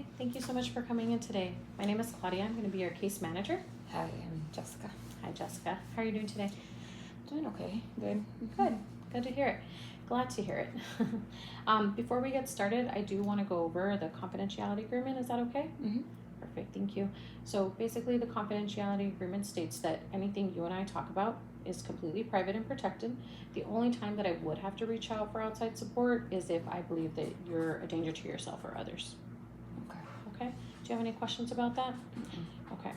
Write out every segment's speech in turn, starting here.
Hi, thank you so much for coming in today. My name is Claudia. I'm going to be your case manager. Hi, I'm Jessica. Hi, Jessica. How are you doing today? Doing okay. Good. Good. Good to hear it. Glad to hear it. Before we get started, I do want to go over the confidentiality agreement. Is that okay? Mm-hmm. Perfect. Thank you. So basically, the confidentiality agreement states that anything you and I talk about is completely private and protected. The only time that I would have to reach out for outside support is if I believe that you're a danger to yourself or others. Okay. Okay. Do you have any questions about that? Mm-mm. Okay.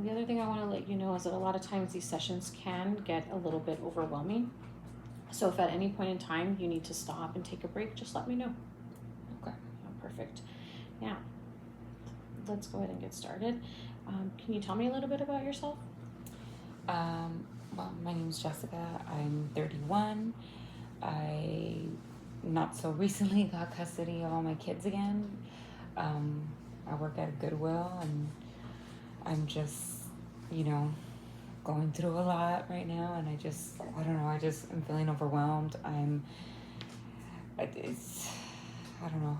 The other thing I want to let you know is that a lot of times these sessions can get a little bit overwhelming. So if at any point in time you need to stop and take a break, just let me know. Okay. Perfect. Now, let's go ahead and get started. Can you tell me a little bit about yourself? Well, my name is Jessica. I'm 31. I not so recently got custody of all my kids again. I work at Goodwill, and I'm just, going through a lot right now, and I don't know, I'm feeling overwhelmed. I don't know,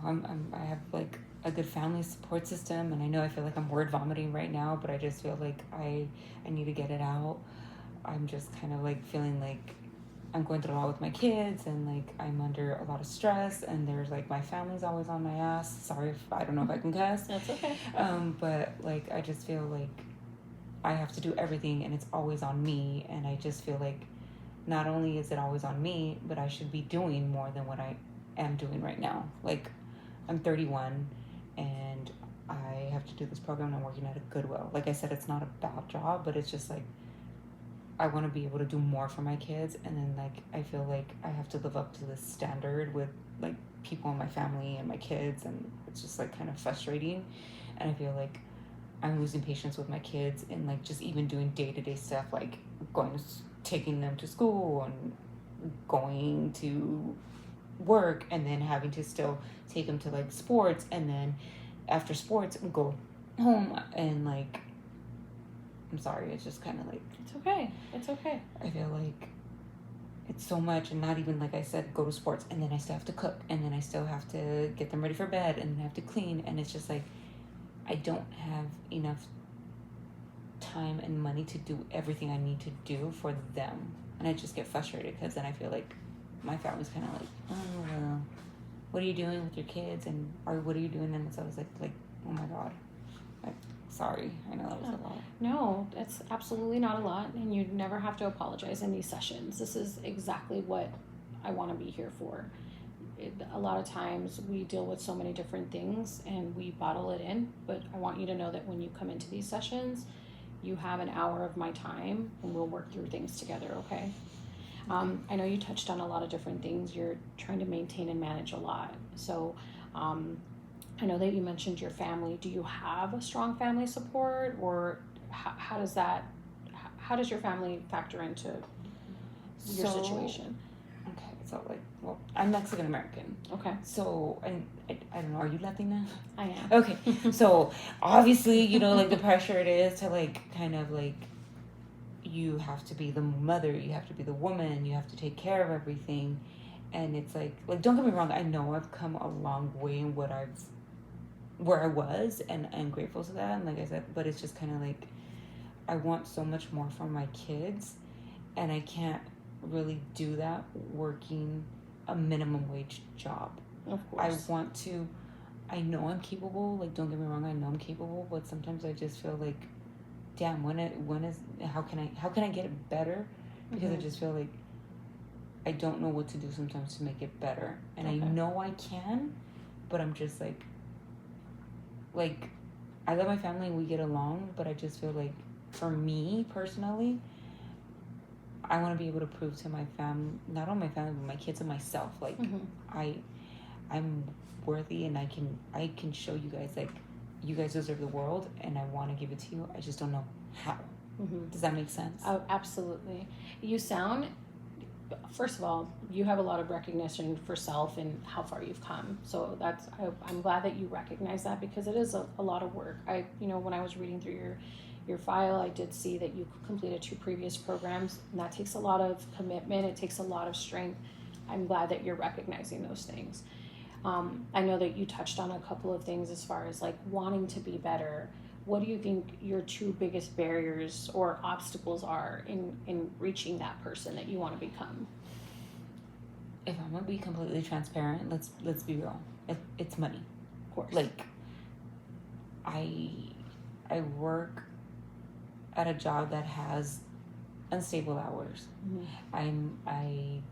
I have like a good family support system, and I know I feel like I'm word vomiting right now, but I just feel like I need to get it out. I'm just kind of like feeling like I'm going through a lot with my kids, and like I'm under a lot of stress, and there's like my family's always on my ass. Sorry if I don't know if I can cuss. That's okay. But like I just feel like I have to do everything, and it's always on me, and I just feel like not only is it always on me, but I should be doing more than what I am doing right now. Like I'm 31, and I have to do this program, and I'm working at a Goodwill. Like I said, it's not a bad job, but it's just like I want to be able to do more for my kids, and then like I feel like I have to live up to this standard with like people in my family and my kids, and it's just like kind of frustrating. And I feel like I'm losing patience with my kids, and like just even doing day-to-day stuff, like taking them to school and going to work, and then having to still take them to like sports, and then after sports go home, and like I'm sorry, it's just kind of like It's okay. It's okay. I feel like it's so much, and not even like I said, go to sports, and then I still have to cook, and then I still have to get them ready for bed, and then I have to clean, and it's just like I don't have enough time and money to do everything I need to do for them, and I just get frustrated because then I feel like my family's kind of like, oh well, what are you doing with your kids, and or what are you doing? And so I was like oh my god, like sorry, I know that was a lot. No, it's absolutely not a lot, and you never have to apologize in these sessions. This is exactly what I want to be here for. A lot of times we deal with so many different things and we bottle it in, but I want you to know that when you come into these sessions, you have an hour of my time and we'll work through things together, okay? I know you touched on a lot of different things. You're trying to maintain and manage a lot. So I know that you mentioned your family. Do you have a strong family support, or how does your family factor into your situation? Okay, so like, well, I'm Mexican American. Okay. So, and I don't know, are you Latina? I am. Okay, so obviously, like the pressure it is to like kind of like you have to be the mother, you have to be the woman, you have to take care of everything, and it's like don't get me wrong, I know I've come a long way in where I was, and I'm grateful to that, and like I said, but it's just kind of like I want so much more for my kids, and I can't really do that working a minimum wage job. Of course. I know I'm capable, like don't get me wrong, I know I'm capable, but sometimes I just feel like damn, how can I get it better? Because I just feel like I don't know what to do sometimes to make it better, and okay. I know I can, but I'm just like I love my family and we get along, but I just feel like for me personally, I want to be able to prove to my family, not only my family, but my kids and myself, like I'm worthy, and I can show you guys like you guys deserve the world, and I want to give it to you. I just don't know how. Does that make sense? Oh, absolutely. You sound, first of all, you have a lot of recognition for self and how far you've come. So I'm glad that you recognize that, because it is a lot of work. When I was reading through your file, I did see that you completed 2 previous programs, and that takes a lot of commitment. It takes a lot of strength. I'm glad that you're recognizing those things. I know that you touched on a couple of things as far as like wanting to be better. What do you think your two biggest barriers or obstacles are in reaching that person that you want to become? If I'm gonna be completely transparent, let's be real. It's money. Of course. Like, I work at a job that has unstable hours. Mhm.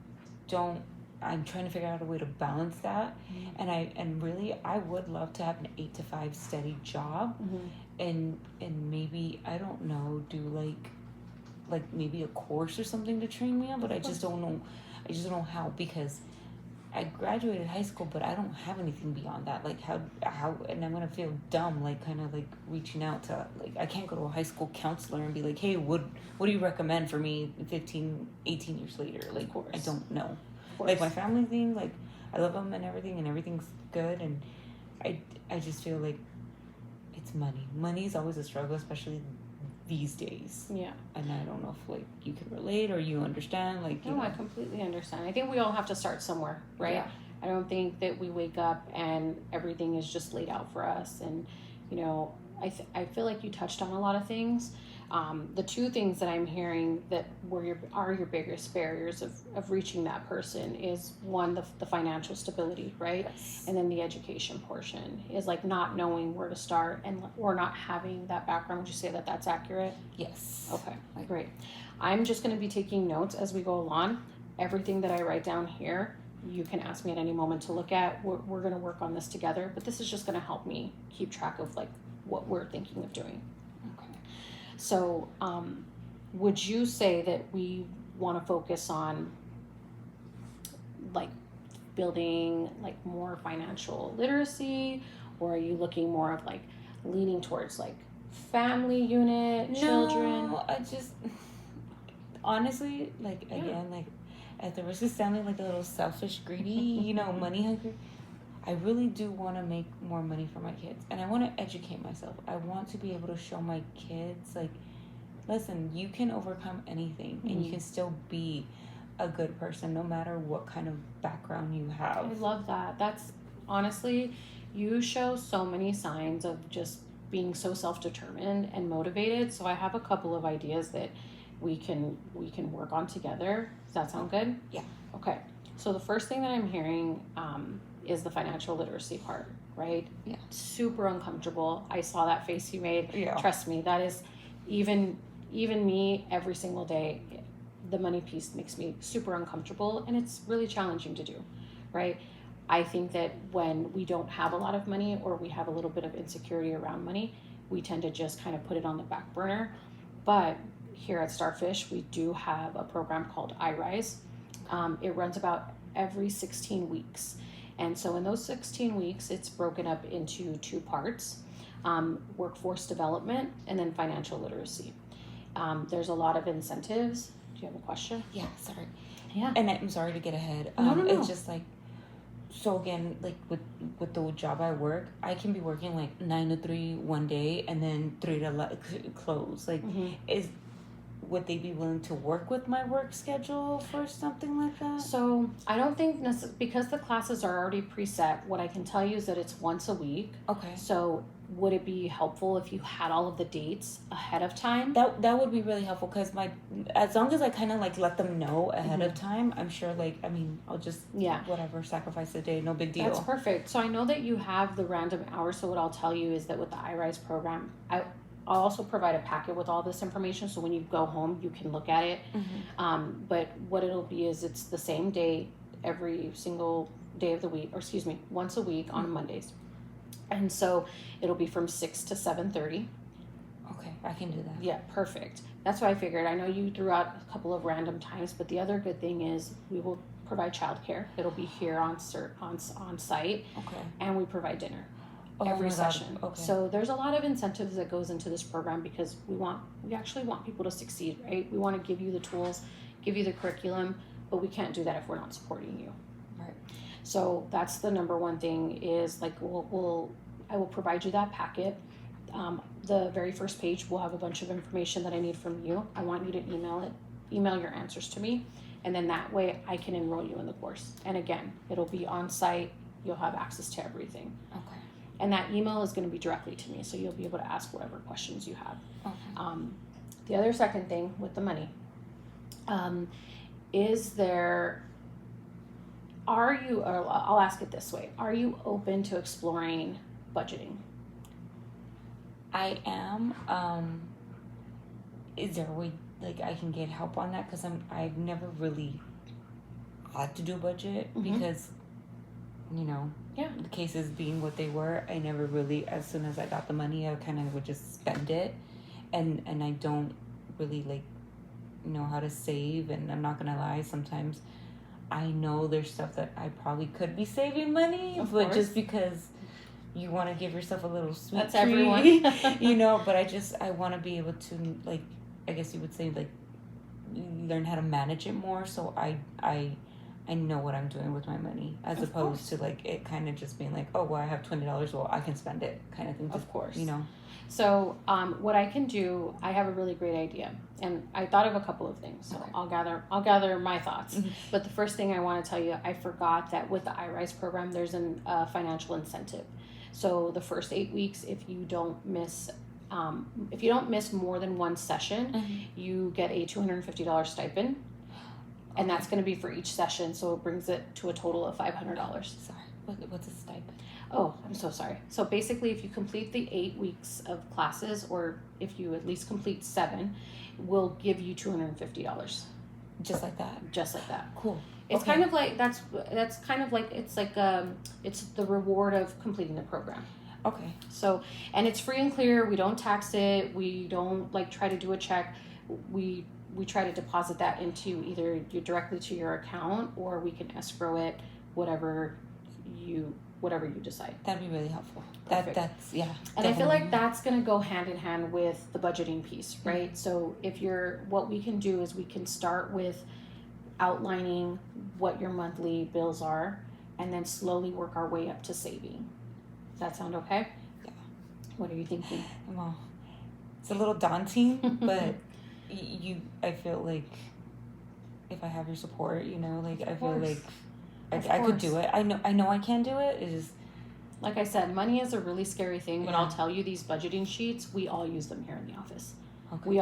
I'm trying to figure out a way to balance that. Mhm. And really I would love to have an 8 to 5 steady job, Mhm. and maybe, I don't know, do like maybe a course or something to train me on, but I just don't know. I just don't know how, because I graduated high school, but I don't have anything beyond that. Like, how, and I'm gonna feel dumb, like, kind of like reaching out to, like, I can't go to a high school counselor and be like, hey, what do you recommend for me 15, 18 years later? Like, course. I don't know. Of course. Like, my family thing, like, I love them and everything's good, and I just feel like it's money. Money's always a struggle, especially these days. Yeah. And I don't know if, like, you can relate or you understand, like, you No, know. I completely understand. I think we all have to start somewhere, right? Yeah. I don't think that we wake up and everything is just laid out for us. And, you know, I feel like you touched on a lot of things. The two things that I'm hearing that are your biggest barriers of reaching that person is one, the financial stability, right? Yes. And then the education portion is like not knowing where to start or not having that background. Would you say that that's accurate? Yes. Okay, great. I'm just going to be taking notes as we go along. Everything that I write down here, you can ask me at any moment to look at. We're going to work on this together, but this is just going to help me keep track of like what we're thinking of doing. Okay. So, would you say that we want to focus on like building like more financial literacy, or are you looking more of like leaning towards like family unit, children? No, I just, honestly, like, again, like, at the risk of sounding like a little selfish, greedy, you know, money hungry, I really do want to make more money for my kids, and I want to educate myself. I want to be able to show my kids, like, listen, you can overcome anything, and you can still be a good person no matter what kind of background you have. I love that. That's honestly, you show so many signs of just being so self-determined and motivated. So I have a couple of ideas that we can work on together. Does that sound good? Yeah. Okay. So the first thing that I'm hearing is the financial literacy part, right? Yeah. Super uncomfortable. I saw that face you made. Yeah. Trust me, that is even me every single day. The money piece makes me super uncomfortable, and it's really challenging to do, right? I think that when we don't have a lot of money or we have a little bit of insecurity around money, we tend to just kind of put it on the back burner. But here at Starfish, we do have a program called iRise. It runs about every 16 weeks. And so in those 16 weeks, it's broken up into two parts, workforce development and then financial literacy. There's a lot of incentives. Do you have a question? Yeah, sorry. Yeah. And I'm sorry to get ahead. No. It's just like, so again, like with the job I work, I can be working like 9 to 3 one day and then 3 to close. Like, would they be willing to work with my work schedule for something like that? So I don't think because the classes are already preset. What I can tell you is that it's once a week. Okay. So would it be helpful if you had all of the dates ahead of time? That would be really helpful, because as long as I kind of like let them know ahead of time, I'm sure, like, I mean, I'll just whatever, sacrifice a day, no big deal. That's perfect. So I know that you have the random hours. So what I'll tell you is that with the iRise program, I'll also provide a packet with all this information, so when you go home you can look at it. But what it'll be is it's the same day every single day of the week, or excuse me, once a week on Mondays. And so it'll be from 6 to 7:30. Okay, I can do that. Yeah, perfect. That's what I figured. I know you threw out a couple of random times, but the other good thing is we will provide childcare. It'll be here on site. Okay. And we provide dinner Oh every my God. session. Okay. So there's a lot of incentives that goes into this program, because we actually want people to succeed, right? We want to give you the tools, give you the curriculum, but we can't do that if we're not supporting you. Right. So that's the number one thing is like I will provide you that packet. The very first page will have a bunch of information that I need from you. I want you to email your answers to me, and then that way I can enroll you in the course. And again, it'll be on site you'll have access to everything. Okay. And that email is going to be directly to me, so you'll be able to ask whatever questions you have. Okay. The other second thing with the money, or I'll ask it this way, are you open to exploring budgeting? I am. Is there a way like I can get help on that? Because I've never really had to do a budget because, Yeah. the cases being what they were, I never really, as soon as I got the money, I kind of would just spend it, and I don't really like know how to save. And I'm not gonna lie, sometimes I know there's stuff that I probably could be saving money, Of but course. just because you want to give yourself a little sweet That's treat, everyone. but I want to be able to, like, I guess you would say, like, learn how to manage it more, so I know what I'm doing with my money, as Of opposed course. to like it kind of just being like, oh well, I have $20, well I can spend it, kind of thing. Of course. So what I can do, I have a really great idea, and I thought of a couple of things. So Okay. I'll gather my thoughts. Mhm. But the first thing I want to tell you, I forgot that with the iRise program, there's a financial incentive. So the first 8 weeks, if you don't miss more than one session, you get a $250 stipend, and that's going to be for each session. So it brings it to a total of $500. Sorry, what's a stipend? Oh, I'm so sorry. So basically, if you complete the 8 weeks of classes, or if you at least complete 7, we'll give you $250, Just like that? just like that. Cool. It's Okay. kind of like that's kind of like it's the reward of completing the program. Okay. So, and it's free and clear. We don't tax it. We don't try to do a check. We try to deposit that into either directly to your account, or we can escrow it, whatever you decide. That'd be really helpful. Perfect. That's yeah. And I feel like definitely. that's going to go hand in hand with the budgeting piece, right? Mm-hmm. So what we can do is we can start with outlining what your monthly bills are, and then slowly work our way up to saving. Does that sound okay? Yeah. What are you thinking? Well, it's a little daunting, but I feel like if I have your support, I feel course. like Of I could course. do it. I know I can do it. It is. Like I said, money is a really scary thing, but Yeah. I'll tell you, these budgeting sheets, we all use them here in the office. Okay.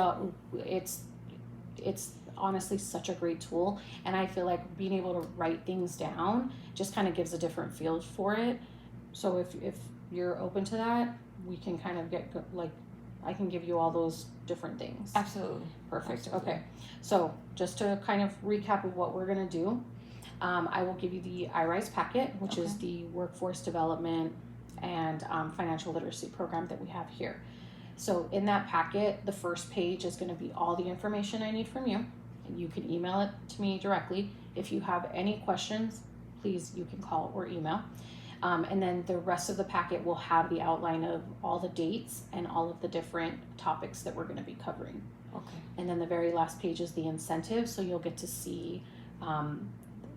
It's honestly such a great tool, and I feel like being able to write things down just kind of gives a different feel for it. So if you're open to that, we can kind of I can give you all those different things. Absolutely. Perfect. Absolutely. Okay. So just to kind of recap of what we're gonna do, I will give you the iRise packet, which is the workforce development and financial literacy program that we have here. So in that packet, the first page is going to be all the information I need from you, and you can email it to me directly. If you have any questions, please, you can call or email. And then the rest of the packet will have the outline of all the dates and all of the different topics that we're going to be covering. Okay. And then the very last page is the incentive, so you'll get to see,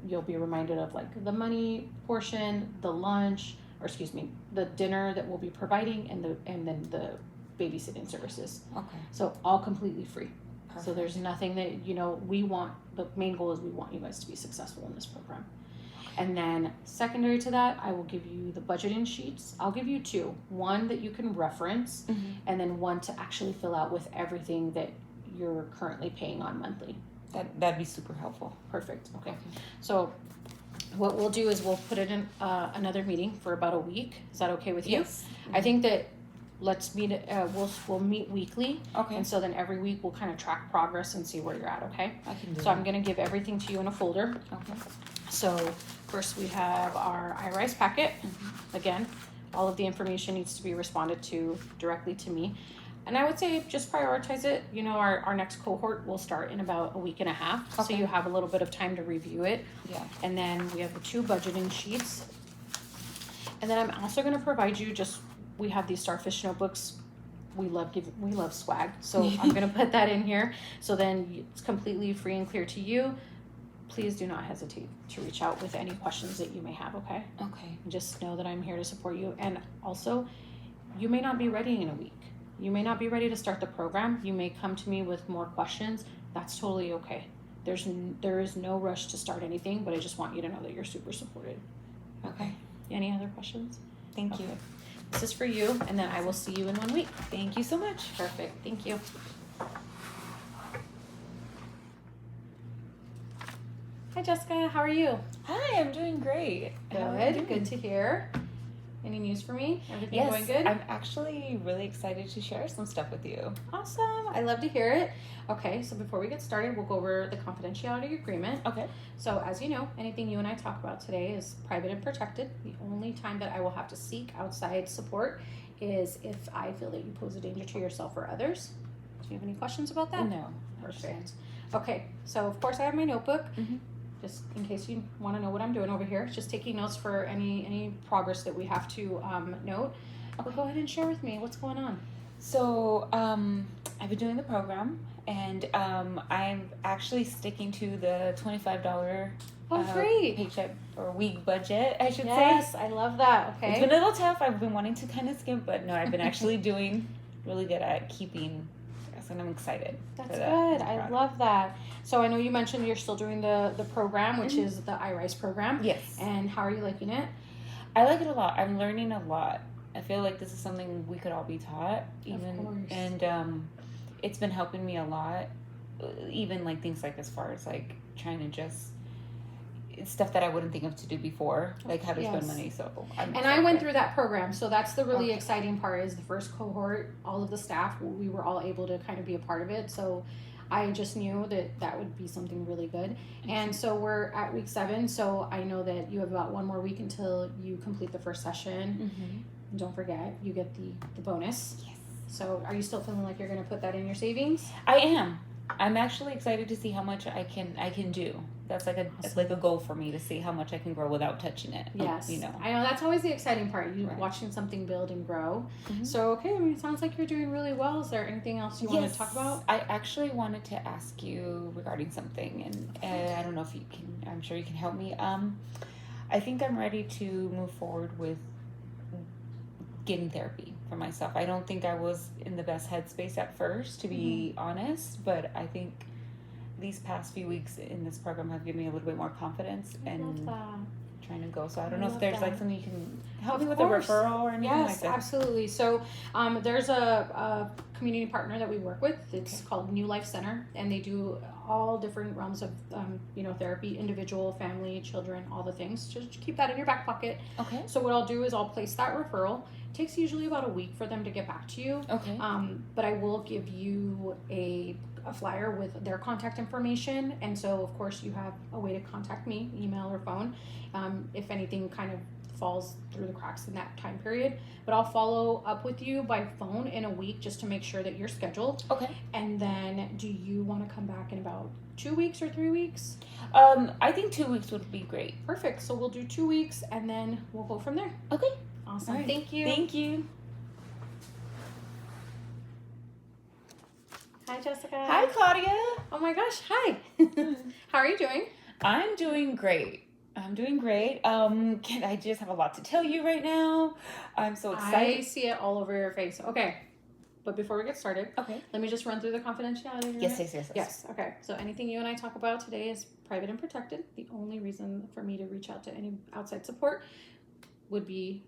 you'll be reminded of the money portion, the lunch, the dinner that we'll be providing, and then the babysitting services. Okay. So all completely free. Perfect. So there's nothing that we want. The main goal is we want you guys to be successful in this program. And then secondary to that, I will give you the budgeting sheets. I'll give you 2. One that you can reference, Mm-hmm. and then one to actually fill out with everything that you're currently paying on monthly. That'd be super helpful. Perfect. Okay. So what we'll do is we'll put it in another meeting for about a week. Is that okay with you? Yes. I think that let's meet. We'll meet weekly, Okay. and so then every week we'll kind of track progress and see where you're at. Okay. I can do So I'm that. gonna give everything to you in a folder. Okay. So first we have our iRise packet. Again, all of the information needs to be responded to directly to me. And I would say just prioritize it. Our next cohort will start in about a week and a half. So Okay. you have a little bit of time to review it. Yeah. And then we have the 2 budgeting sheets. And then I'm also gonna provide you we have these Starfish notebooks. We love swag. So I'm gonna put that in here. So then it's completely free and clear to you. Please do not hesitate to reach out with any questions that you may have, okay? Okay. Just know that I'm here to support you. And also, you may not be ready in a week. You may not be ready to start the program. You may come to me with more questions. That's totally okay. There is no rush to start anything, but I just want you to know that you're super supported. Okay. Any other questions? Thank you. This is for you, and then I will see you in 1 week. Thank you so much. Perfect. Thank you. Hi, Jessica. How are you? Hi, I'm doing great. How are you doing? Good to hear. Any news for me? Everything Yes, going good? I'm actually really excited to share some stuff with you. Awesome. I love to hear it. Okay, so before we get started, we'll go over the confidentiality agreement. Okay. So as you know, anything you and I talk about today is private and protected. The only time that I will have to seek outside support is if I feel that you pose a danger to yourself or others. Do you have any questions about that? No. Perfect. Okay, so of course I have my notebook. Mhm. Just in case you want to know what I'm doing over here, just taking notes for any progress that we have to note. But go ahead and share with me what's going on. So, I've been doing the program, and I'm actually sticking to the $25 Oh, great. paycheck or week budget, I should Yes, say. I love that. Okay. It's been a little tough. I've been wanting to kind of skip, but no, I've been actually doing really good at keeping. And I'm excited. That's for good. that. I love that. So I know you mentioned you're still doing the program, which is the iRise program. Yes. And how are you liking it? I like it a lot. I'm learning a lot. I feel like this is something we could all be taught, even, course. and it's been helping me a lot. Even like things like as far as like trying to just it's stuff that I wouldn't think of to do before, like how to spend Yes. money. So I went through that program, so that's the really Okay. exciting part. Is the first cohort, all of the staff, we were all able to kind of be a part of it. So I just knew that would be something really good. And so we're at week 7. So I know that you have about 1 more week until you complete the first session. Mm-hmm. And don't forget, you get the bonus. Yes. So are you still feeling like you're going to put that in your savings? I am. I'm actually excited to see how much I can do. That's like it's like a goal for me to see how much I can grow without touching it. Yes. You know. I know that's always the exciting part. You Right. watching something build and grow. Mhm. So okay, I mean, it sounds like you're doing really well. Is there anything else you want to talk about? I actually wanted to ask you regarding something, and I don't know if you can. I'm sure you can help me. I think I'm ready to move forward with getting therapy for myself. I don't think I was in the best headspace at first, to be honest, but I think these past few weeks in this program have given me a little bit more confidence I love and that. trying to go. So I don't I know if love there's that. like something you can help Of me with course. a referral or anything like Yes, that. absolutely. So there's a community partner that we work with. It's Okay. called New Life Center, and they do all different realms of therapy, individual, family, children, all the things. Just keep that in your back pocket. Okay. So what I'll do is I'll place that referral. It takes usually about a week for them to get back to you. Okay. But I will give you a flyer with their contact information, and so of course you have a way to contact me, email or phone, if anything kind of falls through the cracks in that time period. But I'll follow up with you by phone in a week just to make sure that you're scheduled. Okay. And then do you want to come back in about 2 weeks or 3 weeks? I think 2 weeks would be great. Perfect. So we'll do 2 weeks and then we'll go from there. Okay. Awesome. All right. Thank you. Thank you. Hi, Jessica. Hi, Claudia. Oh my gosh. Hi. How are you doing? I'm doing great. I just have a lot to tell you right now. I'm so I excited. see it all over your face. Okay. But before we get started, Okay. let me just run through the confidentiality agreement. Yes. Yes. Okay. So anything you and I talk about today is private and protected. The only reason for me to reach out to any outside support would be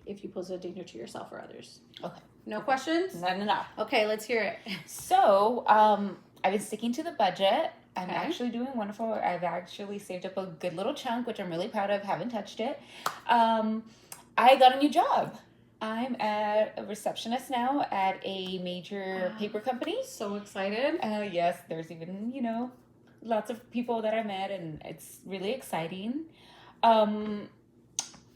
if you pose a danger to yourself or others. Okay. No questions? No. Okay, let's hear it. So, I've been sticking to the budget. I'm Okay. actually doing wonderful. I've actually saved up a good little chunk, which I'm really proud of. Haven't touched it. I got a new job. I'm a receptionist now at a major Wow. paper company. So excited. Yes, there's even, lots of people that I met, and it's really exciting.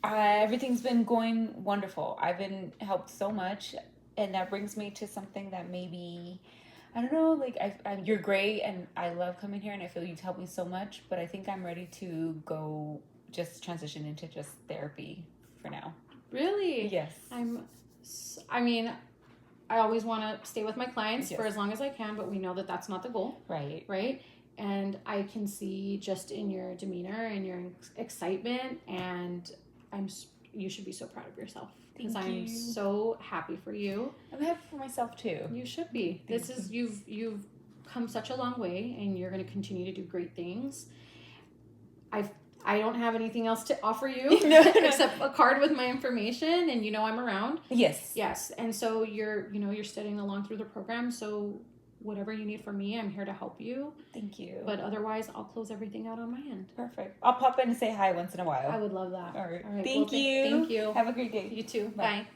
Everything's been going wonderful. I've been helped so much, and that brings me to something that maybe, I don't know, like, you're great, and I love coming here, and I feel you've helped me so much, but I think I'm ready to go just transition into just therapy for now. Really? Yes. I always want to stay with my clients for Yes. as long as I can, but we know that that's not the goal. Right. Right? And I can see just in your demeanor and your excitement, and you should be so proud of yourself because Thank I'm you. so happy for you. I'm happy for myself, too. You should be. Thank This is you've come such a long way, and you're going to continue to do great things. I I don't have anything else to offer you No. except a card with my information, and I'm around. Yes. Yes, and so you're studying along through the program, so whatever you need from me, I'm here to help you. Thank you. But otherwise, I'll close everything out on my end. Perfect. I'll pop in and say hi once in a while. I would love that. All right. All right. Thank you. Thank you. Have a great day. You too. Bye. Bye.